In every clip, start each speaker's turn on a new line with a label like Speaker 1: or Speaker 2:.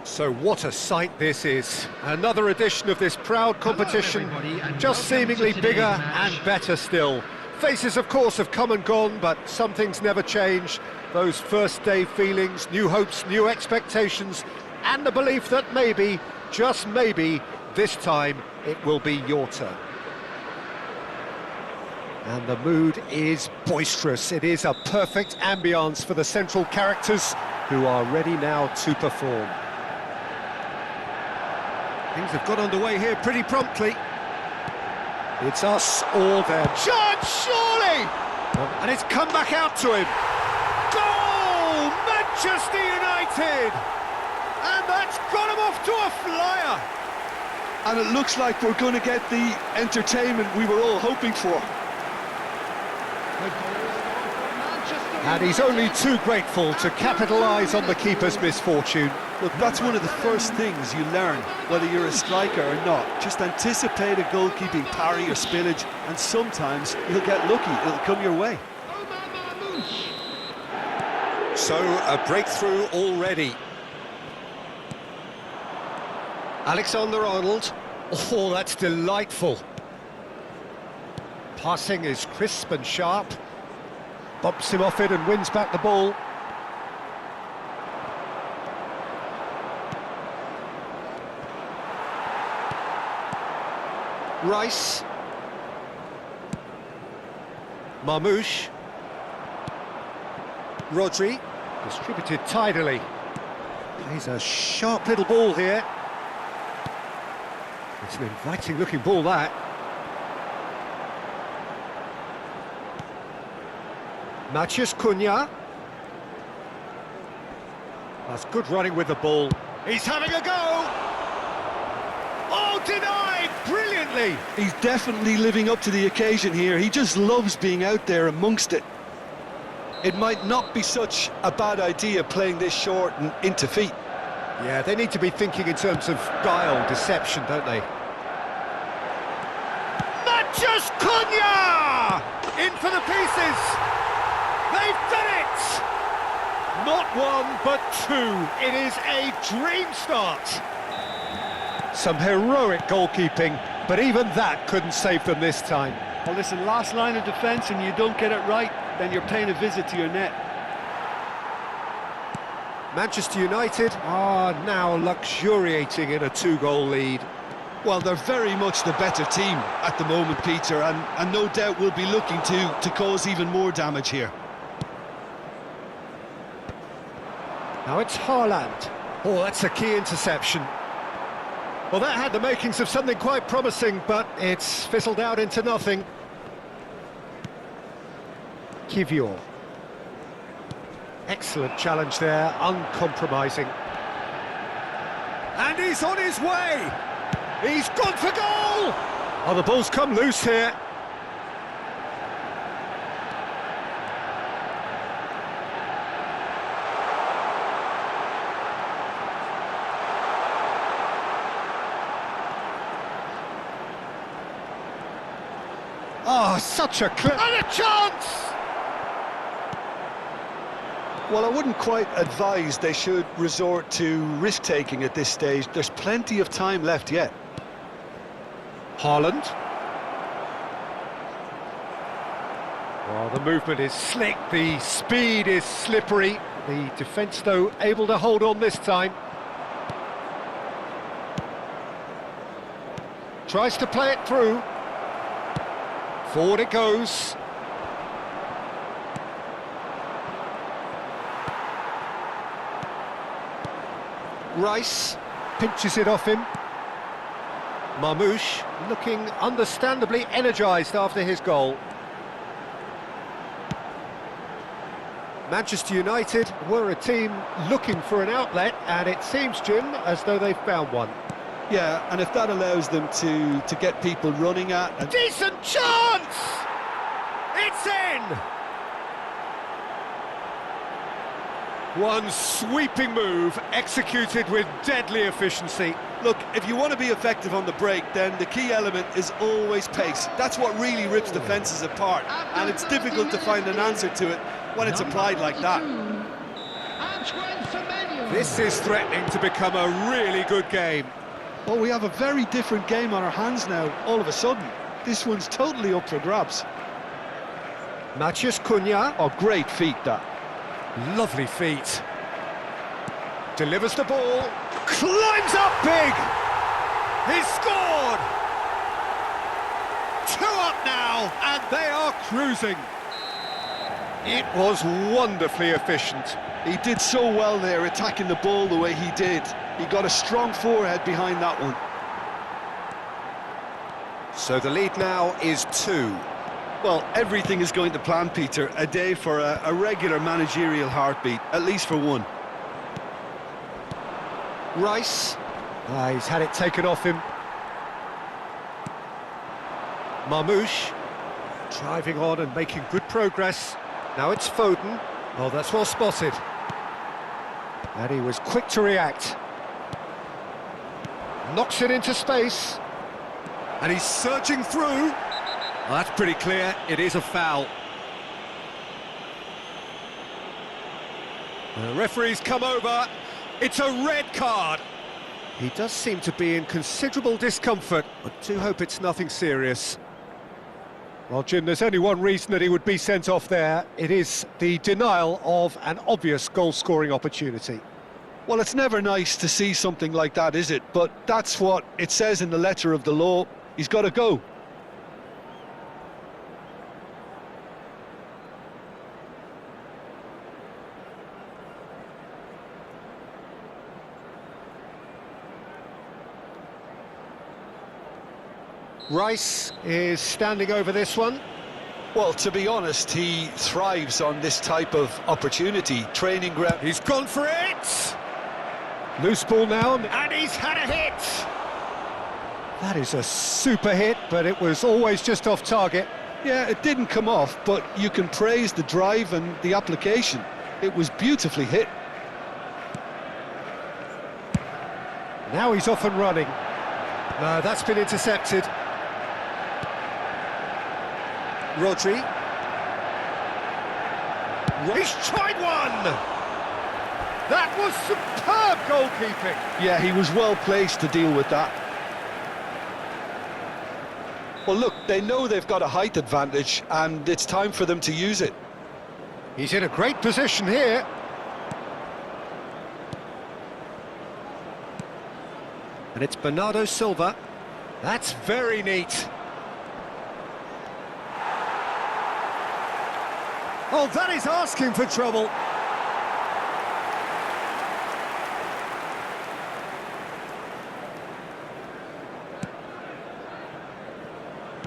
Speaker 1: So what a sight this is. Another edition of this proud competition, just seemingly bigger and better still. Faces, of course, have come and gone, but some things never change. Those first day feelings, new hopes, new expectations, and the belief that maybe, just maybe, this time it will be your turn. And the mood is boisterous. It is a perfect ambience for the central characters who are ready now to perform. Things have got underway here pretty promptly. It's us or them. Chance, surely! And it's come back out to him. Goal! Manchester United! And that's got him off to a flyer.
Speaker 2: And it looks like we're going to get the entertainment we were all hoping for.
Speaker 1: And he's only too grateful to capitalise on the keeper's misfortune.
Speaker 2: Look, that's one of the first things you learn, whether you're a striker or not. Just anticipate a goalkeeping parry or spillage, and sometimes you'll get lucky, it'll come your way.
Speaker 1: So, a breakthrough already. Alexander-Arnold. Oh, that's delightful. Passing is crisp and sharp. Bumps him off it and wins back the ball. Rice. Marmouche. Rodri. Distributed tidily. Plays a sharp little ball here. It's an inviting looking ball, that. Matheus Cunha. That's good running with the ball. He's having a go! Oh, denied! Brilliantly!
Speaker 2: He's definitely living up to the occasion here. He just loves being out there amongst it. It might not be such a bad idea playing this short and into feet.
Speaker 1: Yeah, they need to be thinking in terms of guile, deception, don't they? Matheus Cunha! In for the pieces! They've done it! Not one, but two. It is a dream start. Some heroic goalkeeping, but even that couldn't save them this time.
Speaker 2: Well, listen, last line of defence and you don't get it right, then you're paying a visit to your net.
Speaker 1: Manchester United are now luxuriating in a two-goal lead.
Speaker 2: Well, they're very much the better team at the moment, Peter, and no doubt will be looking to cause even more damage here.
Speaker 1: Now it's Haaland. Oh, that's a key interception. Well, that had the makings of something quite promising, but it's fizzled out into nothing. Kivior. Excellent challenge there, uncompromising. And he's on his way! He's gone for goal! Oh, the ball's come loose here. Oh, such a clip! And a chance!
Speaker 2: Well, I wouldn't quite advise they should resort to risk-taking at this stage. There's plenty of time left yet.
Speaker 1: Haaland. Well, the movement is slick, the speed is slippery. The defence, though, able to hold on this time. Tries to play it through. Forward it goes. Rice pinches it off him. Marmouche looking understandably energised after his goal. Manchester United were a team looking for an outlet, and it seems, Jim, as though they've found one.
Speaker 2: Yeah, and if that allows them to get people running at...
Speaker 1: A decent chance! It's in! One sweeping move, executed with deadly efficiency.
Speaker 2: Look, if you want to be effective on the break, then the key element is always pace. That's what really rips defences apart, and it's difficult to find an answer to it when it's applied like that.
Speaker 1: This is threatening to become a really good game.
Speaker 2: Well, we have a very different game on our hands now, all of a sudden. This one's totally up for grabs.
Speaker 1: Matheus Cunha.
Speaker 2: Oh, great feet, that.
Speaker 1: Lovely feet. Delivers the ball. Climbs up big. He's scored. 2 up now, and they are cruising. It was wonderfully efficient.
Speaker 2: He did so well there, attacking the ball the way he did. He got a strong forehead behind that one.
Speaker 1: So the lead now is 2.
Speaker 2: Well, everything is going to plan, Peter. A day for a regular managerial heartbeat, at least for one.
Speaker 1: Rice. He's had it taken off him. Marmoush. Driving on and making good progress. Now it's Foden. Oh, that's well spotted. And he was quick to react. Knocks it into space. And he's surging through. Well, that's pretty clear. It is a foul. The referee's come over. It's a red card. He does seem to be in considerable discomfort. I do hope it's nothing serious. Well, Jim, there's only one reason that he would be sent off there. It is the denial of an obvious goal-scoring opportunity.
Speaker 2: Well, it's never nice to see something like that, is it? But that's what it says in the letter of the law. He's got to go.
Speaker 1: Rice is standing over this one.
Speaker 2: Well, to be honest, he thrives on this type of opportunity. Training ground.
Speaker 1: He's gone for it! Loose ball now, and he's had a hit! That is a super hit, but it was always just off target.
Speaker 2: Yeah, it didn't come off, but you can praise the drive and the application. It was beautifully hit.
Speaker 1: Now he's off and running. No, that's been intercepted. Rodri. He's tried one! That was superb goalkeeping!
Speaker 2: Yeah, he was well placed to deal with that. Well, look, they know they've got a height advantage, and it's time for them to use it.
Speaker 1: He's in a great position here. And it's Bernardo Silva. That's very neat. Oh, that is asking for trouble.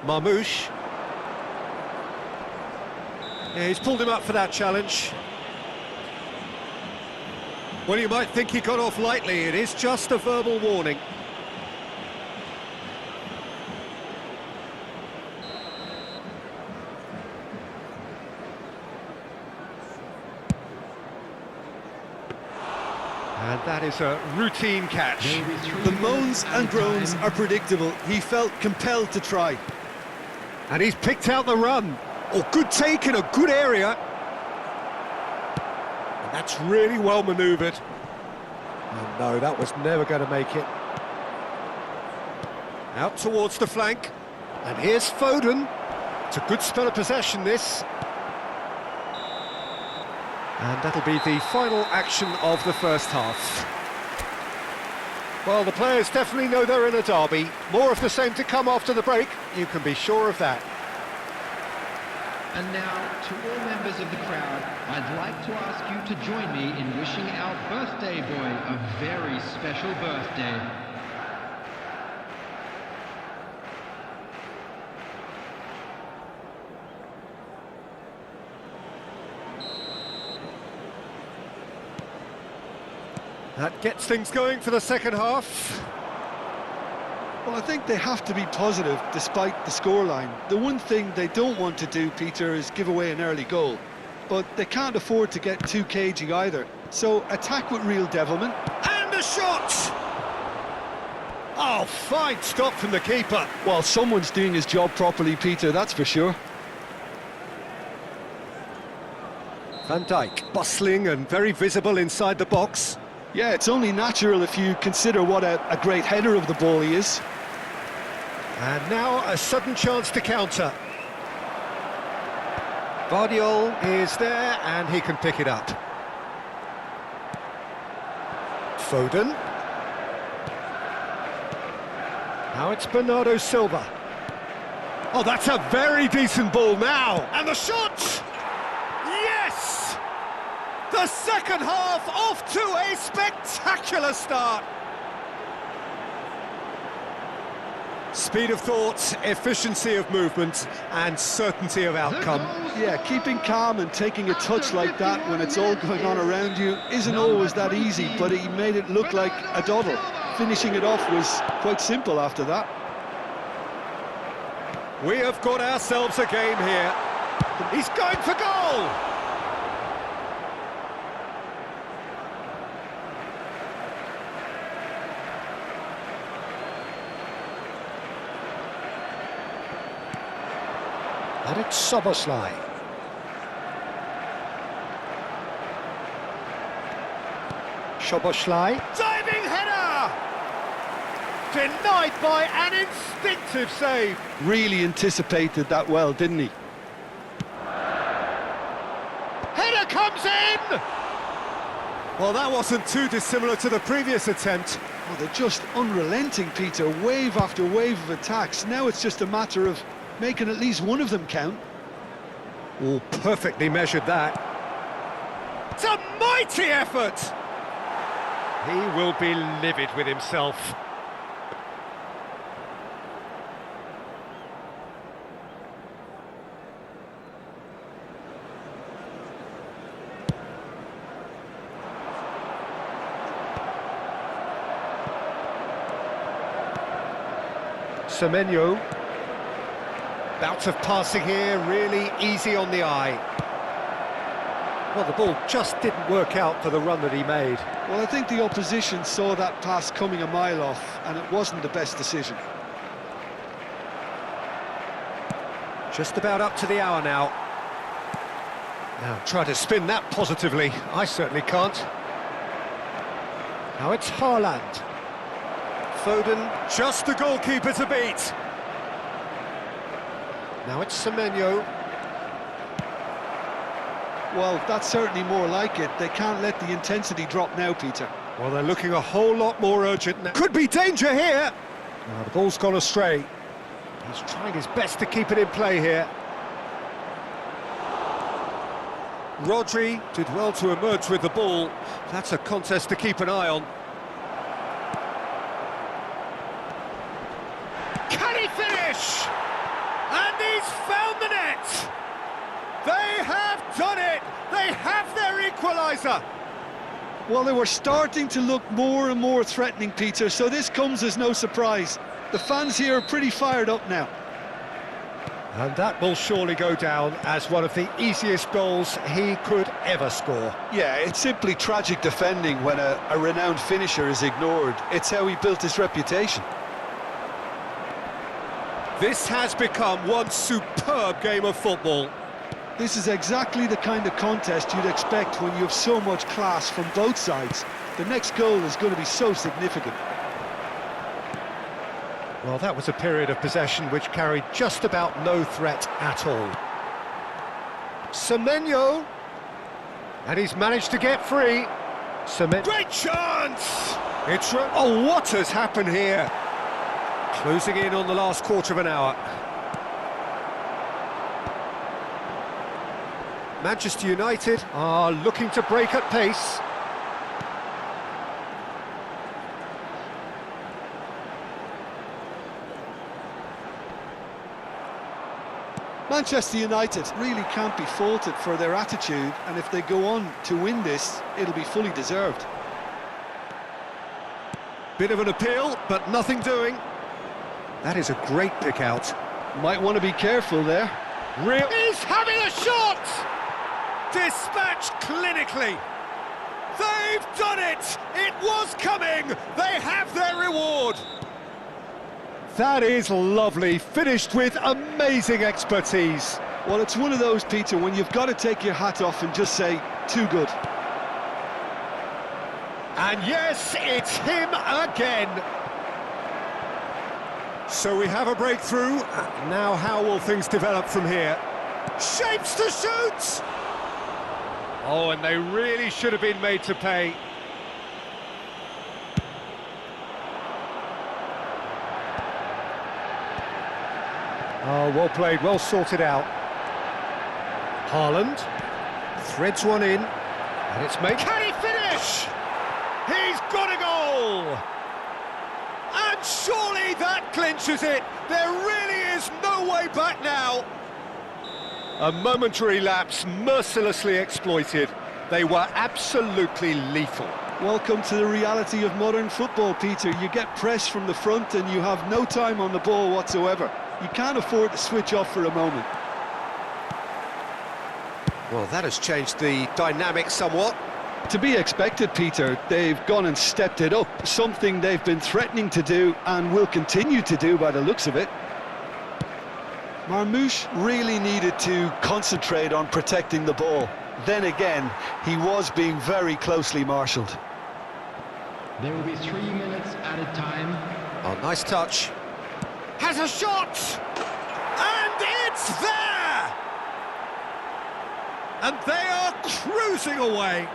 Speaker 1: Marmoush. Yeah, he's pulled him up for that challenge. Well, you might think he got off lightly. It is just a verbal warning. And that is a routine catch.
Speaker 2: The moans and groans are predictable. He felt compelled to try.
Speaker 1: And he's picked out the run. Oh, good take in a good area. And that's really well manoeuvred. Oh, no, that was never going to make it. Out towards the flank. And here's Foden. It's a good spell of possession, this. And that'll be the final action of the first half. Well, the players definitely know they're in a derby. More of the same to come after the break, you can be sure of that.
Speaker 3: And now, to all members of the crowd, I'd like to ask you to join me in wishing our birthday boy a very special birthday.
Speaker 1: That gets things going for the second half.
Speaker 2: Well, I think they have to be positive despite the scoreline. The one thing they don't want to do, Peter, is give away an early goal. But they can't afford to get too cagey either. So attack with real devilment.
Speaker 1: And a shot! Oh, fine stop from the keeper.
Speaker 2: Well, someone's doing his job properly, Peter, that's for sure.
Speaker 1: Van Dijk, bustling and very visible inside the box.
Speaker 2: Yeah, it's only natural if you consider what a great header of the ball he is.
Speaker 1: And now a sudden chance to counter. Guardiola is there and he can pick it up. Foden. Now it's Bernardo Silva. Oh, that's a very decent ball now. And the shot! Yes! The second half off to a spectacular start. Speed of thought, efficiency of movement, and certainty of outcome.
Speaker 2: Yeah, keeping calm and taking a touch like that when it's all going on around you isn't always that easy, but he made it look like a doddle. Finishing it off was quite simple after that.
Speaker 1: We have got ourselves a game here. He's going for goal! And it's Szoboszlai. Szoboszlai. Diving header! Denied by an instinctive save.
Speaker 2: Really anticipated that well, didn't he?
Speaker 1: Header comes in! Well, that wasn't too dissimilar to the previous attempt.
Speaker 2: Oh, they're just unrelenting, Peter. Wave after wave of attacks. Now it's just a matter of making at least one of them count.
Speaker 1: Oh, perfectly measured that. It's a mighty effort! He will be livid with himself. Semenyo. Bouts of passing here, really easy on the eye. Well, the ball just didn't work out for the run that he made.
Speaker 2: Well, I think the opposition saw that pass coming a mile off, and it wasn't the best decision.
Speaker 1: Just about up to the hour now. Now, try to spin that positively. I certainly can't. Now it's Haaland. Foden, just the goalkeeper to beat. Now it's Semenyo.
Speaker 2: Well, that's certainly more like it. They can't let the intensity drop now, Peter.
Speaker 1: Well, they're looking a whole lot more urgent now. Could be danger here! The ball's gone astray. He's trying his best to keep it in play here. Rodri did well to emerge with the ball. That's a contest to keep an eye on. Can he finish? And he's found the net! They have done it! They have their equaliser!
Speaker 2: Well, they were starting to look more and more threatening, Peter, so this comes as no surprise. The fans here are pretty fired up now.
Speaker 1: And that will surely go down as one of the easiest goals he could ever score.
Speaker 2: Yeah, it's simply tragic defending when a renowned finisher is ignored. It's how he built his reputation.
Speaker 1: This has become one superb game of football.
Speaker 2: This is exactly the kind of contest you'd expect when you have so much class from both sides. The next goal is going to be so significant.
Speaker 1: Well, that was a period of possession which carried just about no threat at all. Semenyo, and he's managed to get free. Great chance! Oh, what has happened here? Closing in on the last quarter of an hour. Manchester United are looking to break at pace.
Speaker 2: Manchester United really can't be faulted for their attitude, and if they go on to win this, it'll be fully deserved.
Speaker 1: Bit of an appeal, but nothing doing. That is a great pick out.
Speaker 2: Might want to be careful there.
Speaker 1: He's having a shot! Dispatched clinically. They've done it! It was coming! They have their reward! That is lovely, finished with amazing expertise.
Speaker 2: Well, it's one of those, Peter, when you've got to take your hat off and just say, too good.
Speaker 1: And yes, it's him again. So we have a breakthrough. Now how will things develop from here? Shapes to shoot! Oh, and they really should have been made to pay. Oh, well played, well sorted out. Haaland threads one in, and it's made. Can he finish? He's got a goal! And surely that clinches it. There really is no way back now. A momentary lapse mercilessly exploited. They were absolutely lethal.
Speaker 2: Welcome to the reality of modern football, Peter. You get pressed from the front and you have no time on the ball whatsoever. You can't afford to switch off for a moment.
Speaker 1: Well, that has changed the dynamic somewhat.
Speaker 2: To be expected, Peter. They've gone and stepped it up, something they've been threatening to do and will continue to do by the looks of it. Marmoush really needed to concentrate on protecting the ball. Then again, he was being very closely marshalled.
Speaker 3: There will be 3 minutes added time.
Speaker 1: Oh, nice touch. Has a shot! And it's there! And they are cruising away.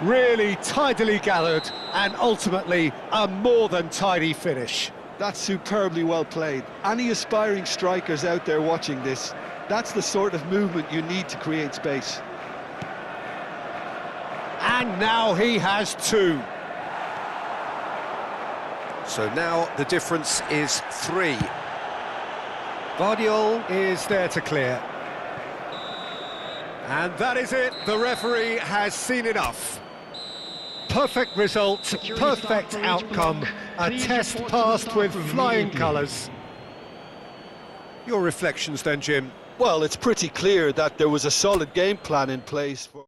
Speaker 1: Really tidily gathered, and ultimately a more than tidy finish.
Speaker 2: That's superbly well played. Any aspiring strikers out there watching this, that's the sort of movement you need to create space.
Speaker 1: And now he has two. So now the difference is 3. Guardiola is there to clear. And that is it. The referee has seen enough. Perfect result, perfect outcome, a test passed with flying colours. Your reflections then, Jim?
Speaker 2: Well, it's pretty clear that there was a solid game plan in place for...